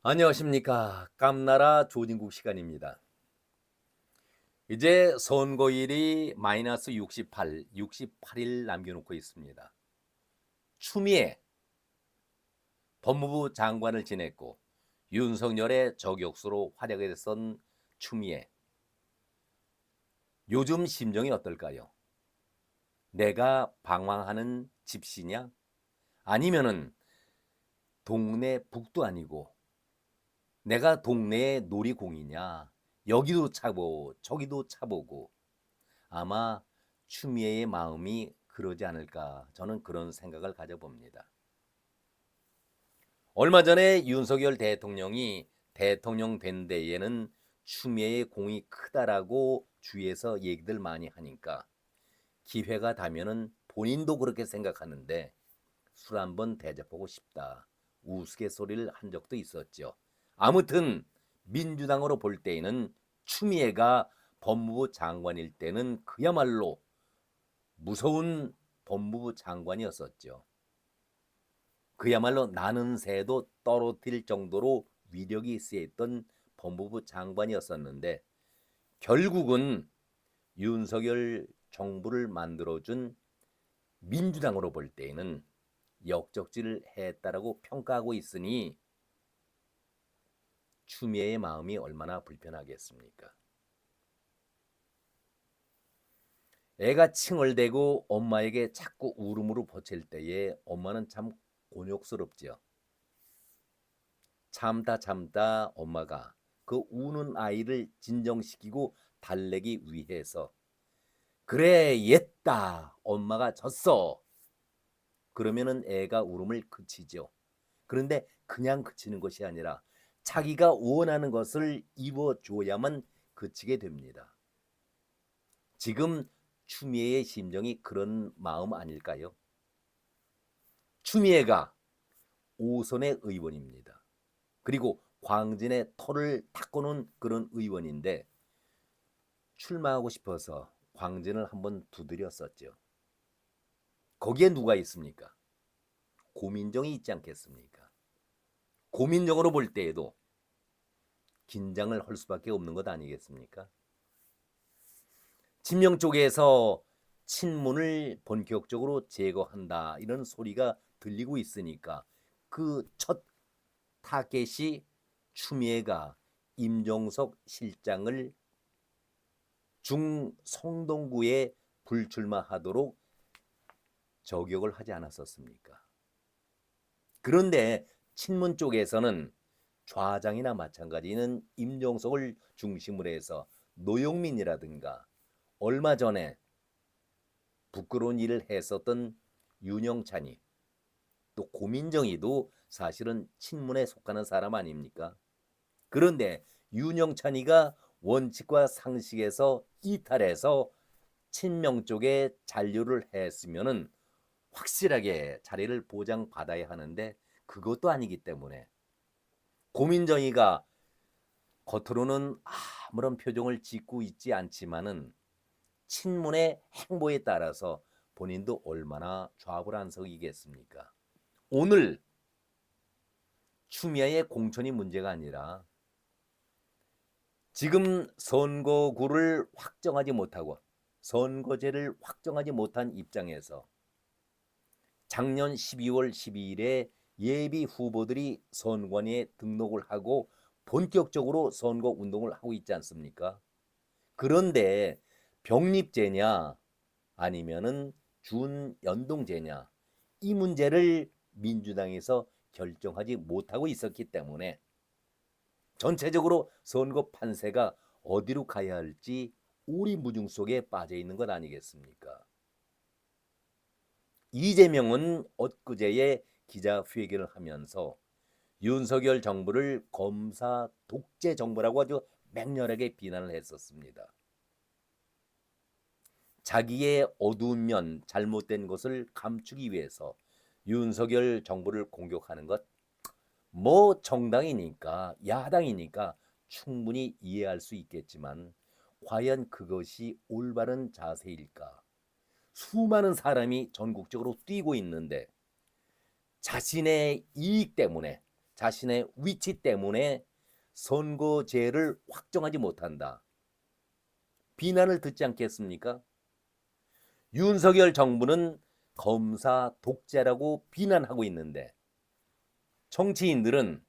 안녕하십니까. 깜나라 조진국 시간입니다. 이제 선거일이 마이너스 68일 남겨놓고 있습니다. 추미애 법무부 장관을 지냈고 윤석열의 저격수로 활약이 됐던 추미애. 요즘 심정이 어떨까요? 내가 방황하는 집시냐? 아니면은 동네 북도 아니고 내가 동네의 놀이공이냐? 여기도 차고 저기도 차보고 아마 추미애의 마음이 그러지 않을까 저는 그런 생각을 가져봅니다. 얼마 전에 윤석열 대통령이 대통령 된 데에는 추미애의 공이 크다라고 주위에서 얘기들 많이 하니까 기회가 되면은 본인도 그렇게 생각하는데 술 한번 대접하고 싶다. 우스갯소리를 한 적도 있었죠. 아무튼 민주당으로 볼 때에는 추미애가 법무부 장관일 때는 그야말로 무서운 법무부 장관이었었죠. 그야말로 나는 새도 떨어뜨릴 정도로 위력이 있었던 법무부 장관이었었는데 결국은 윤석열 정부를 만들어준 민주당으로 볼 때에는 역적질을 했다라고 평가하고 있으니 추미애의 마음이 얼마나 불편하겠습니까? 애가 칭얼대고 엄마에게 자꾸 울음으로 보챌 때에 엄마는 참 곤욕스럽지요. 참다 엄마가 그 우는 아이를 진정시키고 달래기 위해서 그래 옛다 엄마가 졌어 그러면은 애가 울음을 그치죠. 그런데 그냥 그치는 것이 아니라 자기가 원하는 것을 이루어줘야만 그치게 됩니다. 지금 추미애의 심정이 그런 마음 아닐까요? 추미애가 5선의 의원입니다. 그리고 광진의 터를 닦아놓은 그런 의원인데 출마하고 싶어서 광진을 한번 두드렸었죠. 거기에 누가 있습니까? 고민정이 있지 않겠습니까? 고민정으로 볼 때에도 긴장을 할 수밖에 없는 것 아니겠습니까? 진명 쪽에서 친문을 본격적으로 제거한다 이런 소리가 들리고 있으니까 그 첫 타겟이 추미애가 임종석 실장을 중성동구에 불출마하도록 저격을 하지 않았었습니까? 그런데 친문 쪽에서는 좌장이나 마찬가지는 임종석을 중심으로 해서 노영민이라든가 얼마 전에 부끄러운 일을 했었던 윤영찬이 또 고민정이도 사실은 친문에 속하는 사람 아닙니까? 그런데 윤영찬이가 원칙과 상식에서 이탈해서 친명 쪽에 잔류를 했으면은 확실하게 자리를 보장받아야 하는데 그것도 아니기 때문에 고민정이가 겉으로는 아무런 표정을 짓고 있지 않지만은 친문의 행보에 따라서 본인도 얼마나 좌불안석이겠습니까? 오늘 추미애의 공천이 문제가 아니라 지금 선거구를 확정하지 못하고 선거제를 확정하지 못한 입장에서 작년 12월 12일에 예비 후보들이 선관위에 등록을 하고 본격적으로 선거 운동을 하고 있지 않습니까? 그런데 병립제냐 아니면은 준연동제냐 이 문제를 민주당에서 결정하지 못하고 있었기 때문에 전체적으로 선거 판세가 어디로 가야 할지 오리무중 속에 빠져 있는 것 아니겠습니까? 이재명은 엊그제에 기자회견을 하면서 윤석열 정부를 검사 독재 정부라고 아주 맹렬하게 비난을 했었습니다. 자기의 어두운 면, 잘못된 것을 감추기 위해서 윤석열 정부를 공격하는 것, 뭐 정당이니까, 야당이니까 충분히 이해할 수 있겠지만 과연 그것이 올바른 자세일까? 수많은 사람이 전국적으로 뛰고 있는데 자신의 이익 때문에 자신의 위치 때문에 선거제를 확정하지 못한다. 비난을 듣지 않겠습니까? 윤석열 정부는 검사 독재라고 비난하고 있는데 정치인들은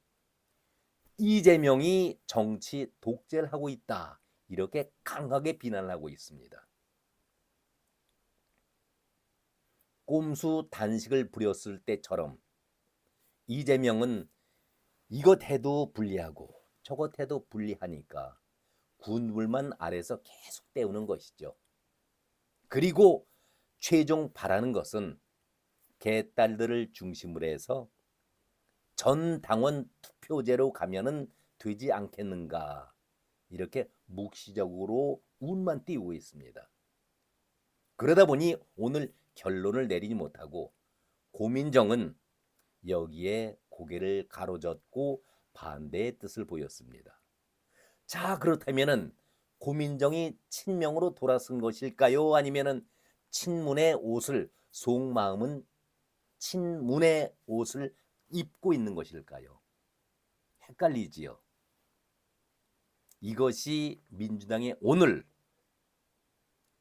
이재명이 정치 독재를 하고 있다. 이렇게 강하게 비난을 하고 있습니다. 꼼수 단식을 부렸을 때처럼 이재명은 이것 해도 불리하고 저것 해도 불리하니까 군불만 아래서 계속 때우는 것이죠. 그리고 최종 바라는 것은 개딸들을 중심으로 해서 전 당원 투표제로 가면은 되지 않겠는가 이렇게 묵시적으로 운만 띄우고 있습니다. 그러다 보니 오늘 결론을 내리지 못하고 고민정은 여기에 고개를 가로젓고 반대의 뜻을 보였습니다. 자, 그렇다면은 고민정이 친명으로 돌아선 것일까요? 아니면은 친문의 옷을 속마음은 친문의 옷을 입고 있는 것일까요? 헷갈리지요. 이것이 민주당의 오늘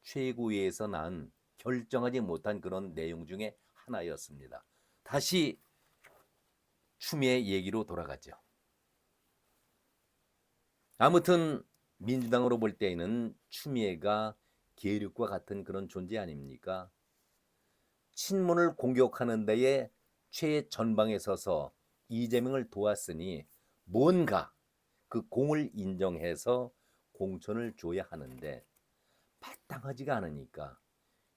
최고위에서 난 결정하지 못한 그런 내용 중에 하나였습니다. 다시 추미애 얘기로 돌아가죠. 아무튼 민주당으로 볼 때에는 추미애가 계륙과 같은 그런 존재 아닙니까? 친문을 공격하는 데에 최전방에 서서 이재명을 도왔으니 뭔가 그 공을 인정해서 공천을 줘야 하는데 마땅하지가 않으니까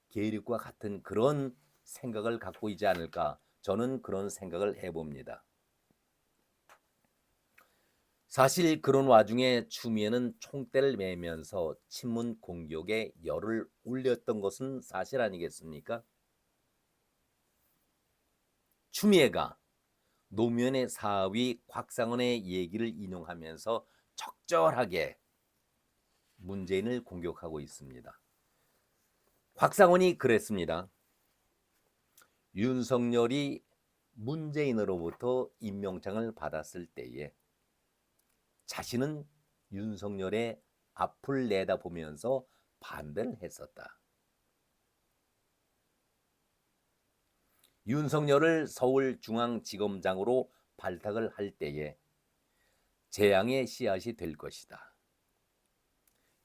계륙과 같은 그런 생각을 갖고 있지 않을까, 저는 그런 생각을 해봅니다. 사실 그런 와중에 추미애는 총대를 매면서 친문 공격에 열을 올렸던 것은 사실 아니겠습니까? 추미애가 노무현의 사위 곽상원의 얘기를 인용하면서 적절하게 문재인을 공격하고 있습니다. 곽상원이 그랬습니다. 윤석열이 문재인으로부터 임명장을 받았을 때에 자신은 윤석열의 앞을 내다보면서 반대를 했었다. 윤석열을 서울중앙지검장으로 발탁을 할 때에 재앙의 씨앗이 될 것이다.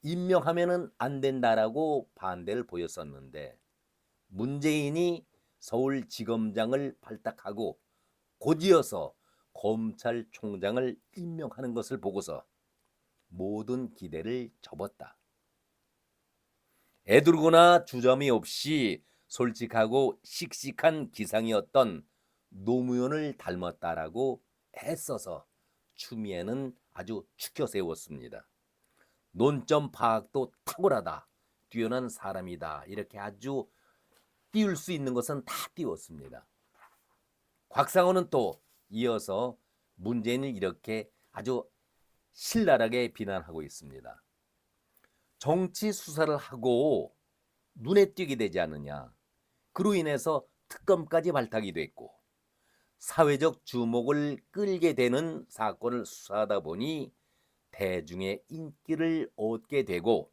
임명하면은 안 된다라고 반대를 보였었는데 문재인이 서울지검장을 발탁하고 곧이어서 검찰총장을 임명하는 것을 보고서 모든 기대를 접었다. 애들거나 주저함이 없이 솔직하고 씩씩한 기상이었던 노무현을 닮았다라고 애써서 추미애는 아주 추켜 세웠습니다. 논점 파악도 탁월하다. 뛰어난 사람이다. 이렇게 아주 띄울 수 있는 것은 다 띄웠습니다. 곽상원은 또 이어서 문재인을 이렇게 아주 신랄하게 비난하고 있습니다. 정치 수사를 하고 눈에 띄게 되지 않느냐. 그로 인해서 특검까지 발탁이 됐고 사회적 주목을 끌게 되는 사건을 수사하다 보니 대중의 인기를 얻게 되고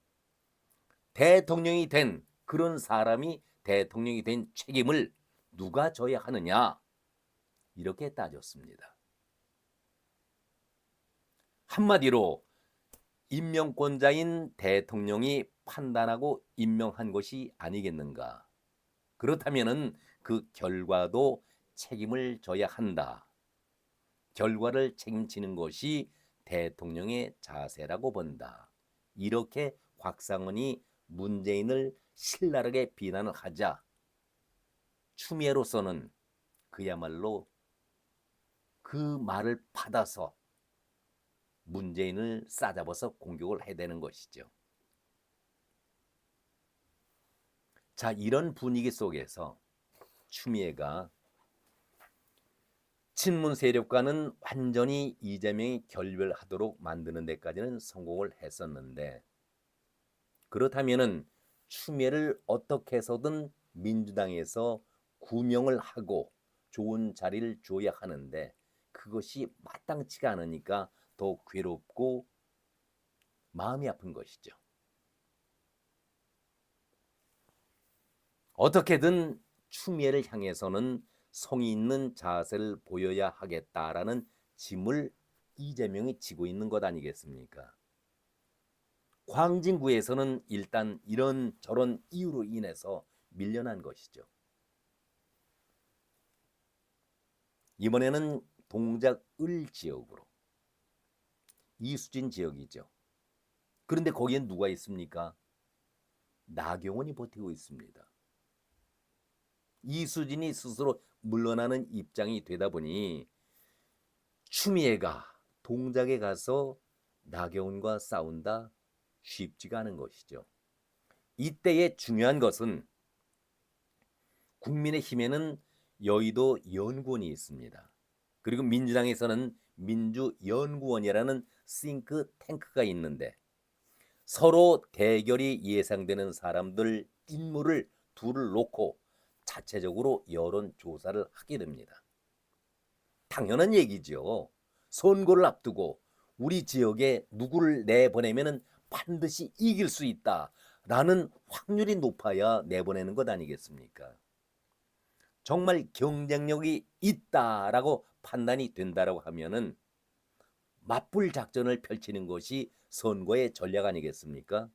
대통령이 된 그런 사람이 대통령이 된 책임을 누가 져야 하느냐 이렇게 따졌습니다. 한마디로 임명권자인 대통령이 판단하고 임명한 것이 아니겠는가. 그렇다면 그 결과도 책임을 져야 한다. 결과를 책임지는 것이 대통령의 자세라고 본다. 이렇게 곽상원이 문재인을 신랄하게 비난을 하자 추미애로서는 그야말로 그 말을 받아서 문재인을 싸잡아서 공격을 해야 되는 것이죠. 자, 이런 분위기 속에서 추미애가 친문 세력과는 완전히 이재명이 결별하도록 만드는 데까지는 성공을 했었는데 그렇다면은 추미애를 어떻게 해서든 민주당에서 구명을 하고 좋은 자리를 줘야 하는데 그것이 마땅치가 않으니까 더 괴롭고 마음이 아픈 것이죠. 어떻게든 추미애를 향해서는 성의 있는 자세를 보여야 하겠다라는 짐을 이재명이 지고 있는 것 아니겠습니까? 광진구에서는 일단 이런 저런 이유로 인해서 밀려난 것이죠. 이번에는 동작 을 지역으로 이수진 지역이죠. 그런데 거기엔 누가 있습니까? 나경원이 버티고 있습니다. 이수진이 스스로 물러나는 입장이 되다 보니 추미애가 동작에 가서 나경원과 싸운다 쉽지가 않은 것이죠. 이때의 중요한 것은 국민의힘에는 여의도 연구원이 있습니다. 그리고 민주당에서는 민주연구원이라는 싱크탱크가 있는데 서로 대결이 예상되는 사람들 인물을 둘을 놓고 자체적으로 여론조사를 하게 됩니다. 당연한 얘기죠. 선거를 앞두고 우리 지역에 누구를 내보내면 반드시 이길 수 있다라는 확률이 높아야 내보내는 것 아니겠습니까? 정말 경쟁력이 있다라고 판단이 된다라고 하면은 맞불 작전을 펼치는 것이 선거의 전략 아니겠습니까?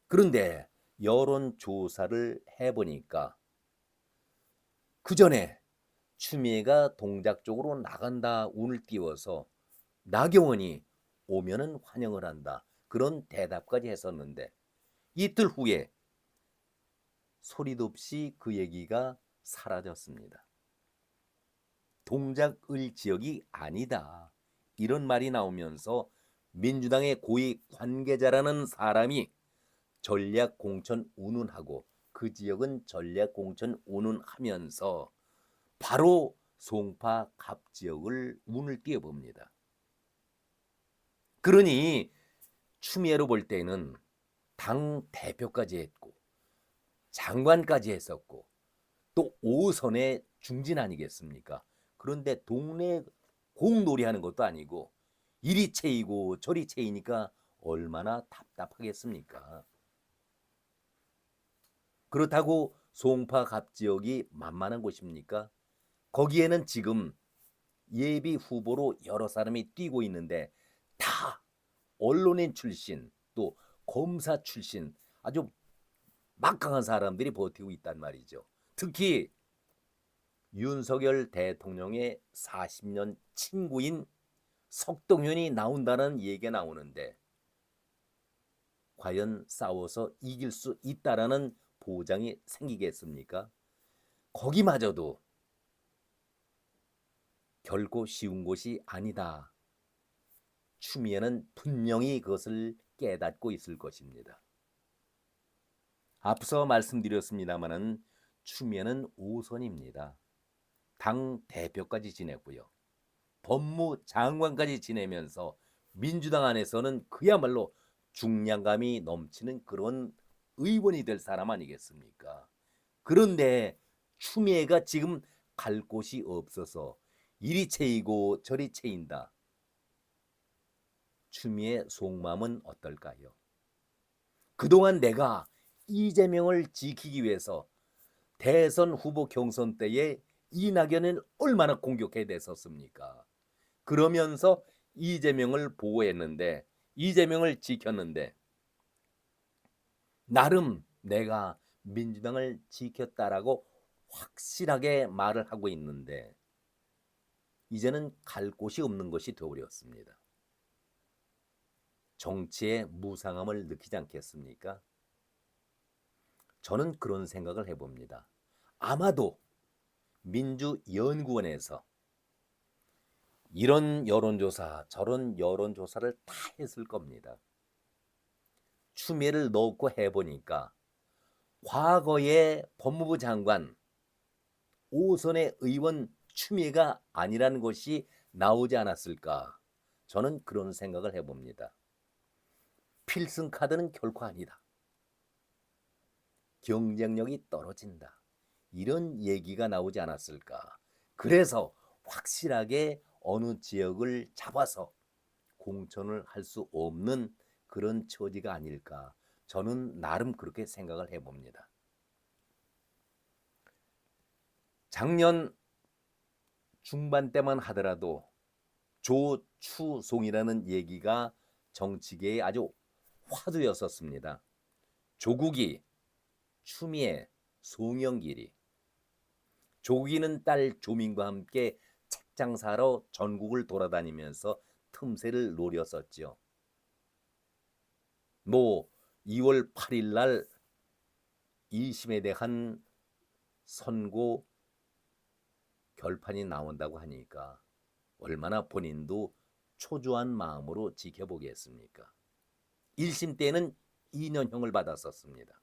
그런데 여론조사를 해보니까 그 전에 추미애가 동작 쪽으로 나간다 운을 띄워서 나경원이 오면은 환영을 한다 그런 대답까지 했었는데 이틀 후에 소리도 없이 그 얘기가 사라졌습니다. 동작을 지역이 아니다 이런 말이 나오면서 민주당의 고위 관계자라는 사람이 전략 공천 운운하고 그 지역은 전략 공천 운운하면서 바로 송파 갑 지역을 운을 띄워봅니다. 그러니 추미애로 볼 때는 당 대표까지 했고 장관까지 했었고 또 5선의 중진 아니겠습니까? 그런데 동네 공놀이하는 것도 아니고 이리 채이고 저리 채이니까 얼마나 답답하겠습니까? 그렇다고 송파 갑 지역이 만만한 곳입니까? 거기에는 지금 예비 후보로 여러 사람이 뛰고 있는데 다 언론인 출신 또 검사 출신 아주 막강한 사람들이 버티고 있단 말이죠. 특히 윤석열 대통령의 40년 친구인 석동현이 나온다는 얘기가 나오는데 과연 싸워서 이길 수 있다라는 보장이 생기겠습니까? 거기마저도 결코 쉬운 곳이 아니다. 추미애는 분명히 그것을 깨닫고 있을 것입니다. 앞서 말씀드렸습니다마는 추미애는 5선입니다. 당 대표까지 지냈고요. 법무장관까지 지내면서 민주당 안에서는 그야말로 중량감이 넘치는 그런 의원이 될 사람 아니겠습니까? 그런데 추미애가 지금 갈 곳이 없어서 이리 채이고 저리 채인다. 추미애 속마음은 어떨까요? 그동안 내가 이재명을 지키기 위해서 대선 후보 경선 때에 이낙연을 얼마나 공격해 냈었습니까? 그러면서 이재명을 보호했는데 이재명을 지켰는데 나름 내가 민주당을 지켰다라고 확실하게 말을 하고 있는데 이제는 갈 곳이 없는 것이 되어버렸습니다. 정치의 무상함을 느끼지 않겠습니까? 저는 그런 생각을 해봅니다. 아마도 민주연구원에서 이런 여론조사 저런 여론조사를 다 했을 겁니다. 추미애를 넣고 해보니까 과거의 법무부 장관 5선의 의원 추미애가 아니라는 것이 나오지 않았을까 저는 그런 생각을 해봅니다. 필승카드는 결코 아니다. 경쟁력이 떨어진다. 이런 얘기가 나오지 않았을까. 그래서 확실하게 어느 지역을 잡아서 공천을 할 수 없는 그런 처지가 아닐까. 저는 나름 그렇게 생각을 해봅니다. 작년 중반 때만 하더라도 조추송이라는 얘기가 정치계에 아주 화두였었습니다. 조국이, 추미애, 송영길이. 조국이는 딸 조민과 함께 책장 사러 전국을 돌아다니면서 틈새를 노렸었죠. 2월 8일 날 2심에 대한 선고 결판이 나온다고 하니까 얼마나 본인도 초조한 마음으로 지켜보겠습니까? 1심 때는 2년형을 받았었습니다.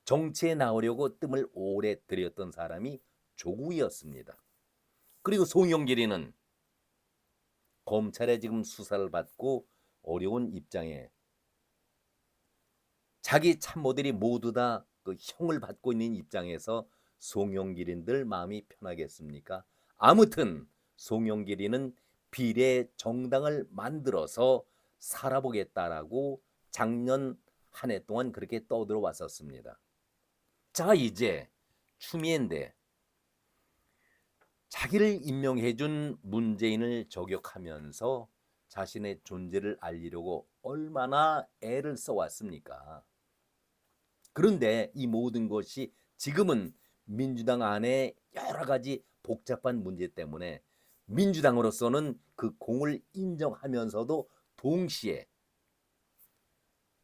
정치에 나오려고 뜸을 오래 들였던 사람이 조국이었습니다. 그리고 송영길이는 검찰에 지금 수사를 받고 어려운 입장에 자기 참모들이 모두 다 그 형을 받고 있는 입장에서 송영길인들 마음이 편하겠습니까? 아무튼 송영길이는 비례 정당을 만들어서 살아보겠다라고 작년 한 해 동안 그렇게 떠들어 왔었습니다. 자, 이제 추미애인데 자기를 임명해준 문재인을 저격하면서 자신의 존재를 알리려고 얼마나 애를 써왔습니까? 그런데 이 모든 것이 지금은 민주당 안에 여러 가지 복잡한 문제 때문에 민주당으로서는 그 공을 인정하면서도 동시에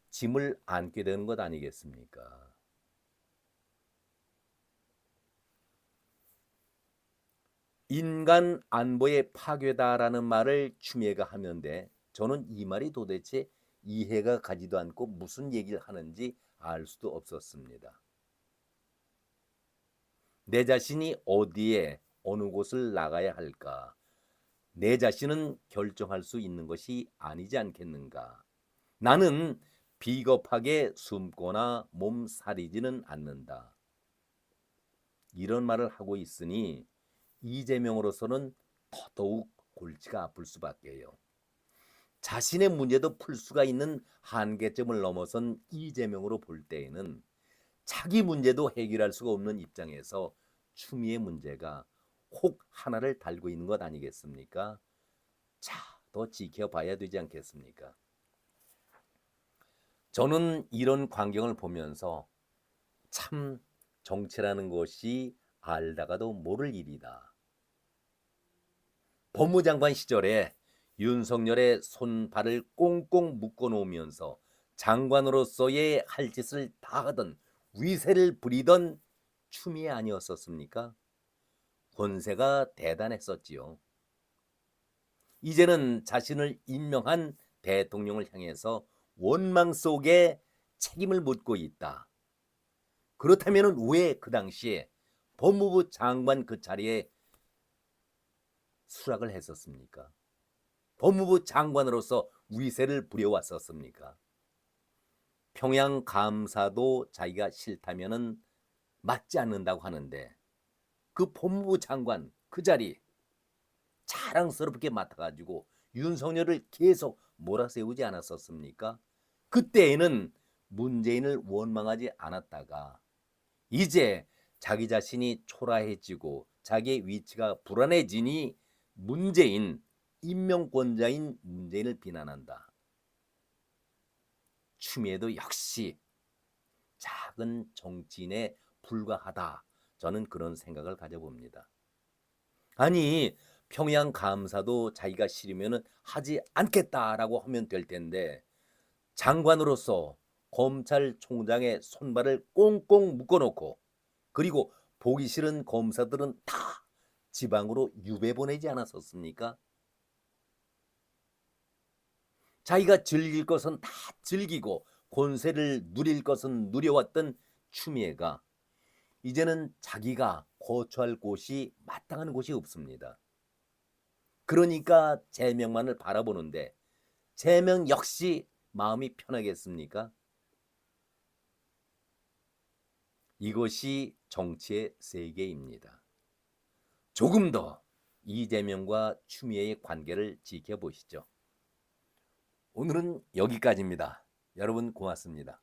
짐을 안게 되는 것 아니겠습니까? 인간 안보의 파괴다라는 말을 추미애가 하면데 저는 이 말이 도대체 이해가 가지도 않고 무슨 얘기를 하는지 알 수도 없었습니다. 내 자신이 어디에 어느 곳을 나가야 할까? 내 자신은 결정할 수 있는 것이 아니지 않겠는가? 나는 비겁하게 숨거나 몸살이지는 않는다. 이런 말을 하고 있으니 이재명으로서는 더더욱 골치가 아플 수밖에요. 자신의 문제도 풀 수가 있는 한계점을 넘어선 이재명으로 볼 때에는 자기 문제도 해결할 수가 없는 입장에서 추미애 문제가 혹 하나를 달고 있는 것 아니겠습니까? 자, 더 지켜봐야 되지 않겠습니까? 저는 이런 광경을 보면서 참 정치라는 것이 알다가도 모를 일이다. 법무장관 시절에 윤석열의 손발을 꽁꽁 묶어놓으면서 장관으로서의 할 짓을 다 하던 위세를 부리던 추미애 아니었었습니까? 권세가 대단했었지요. 이제는 자신을 임명한 대통령을 향해서 원망 속에 책임을 묻고 있다. 그렇다면 왜 그 당시에 법무부 장관 그 자리에 수락을 했었습니까? 법무부 장관으로서 위세를 부려왔었습니까? 평양 감사도 자기가 싫다면은 맞지 않는다고 하는데 그 법무부 장관 그 자리 자랑스럽게 맡아가지고 윤석열을 계속 몰아세우지 않았었습니까? 그때에는 문재인을 원망하지 않았다가 이제 자기 자신이 초라해지고 자기의 위치가 불안해지니 문재인, 임명권자인 문재인을 비난한다. 추미애도 역시 작은 정치인에 불과하다. 저는 그런 생각을 가져봅니다. 아니 평양 감사도 자기가 싫으면 하지 않겠다라고 하면 될 텐데 장관으로서 검찰총장의 손발을 꽁꽁 묶어놓고 그리고 보기 싫은 검사들은 다 지방으로 유배 보내지 않았었습니까? 자기가 즐길 것은 다 즐기고 권세를 누릴 것은 누려왔던 추미애가 이제는 자기가 거처할 곳이 마땅한 곳이 없습니다. 그러니까 재명만을 바라보는데 재명 역시 마음이 편하겠습니까? 이것이 정치의 세계입니다. 조금 더 이재명과 추미애의 관계를 지켜보시죠. 오늘은 여기까지입니다. 여러분 고맙습니다.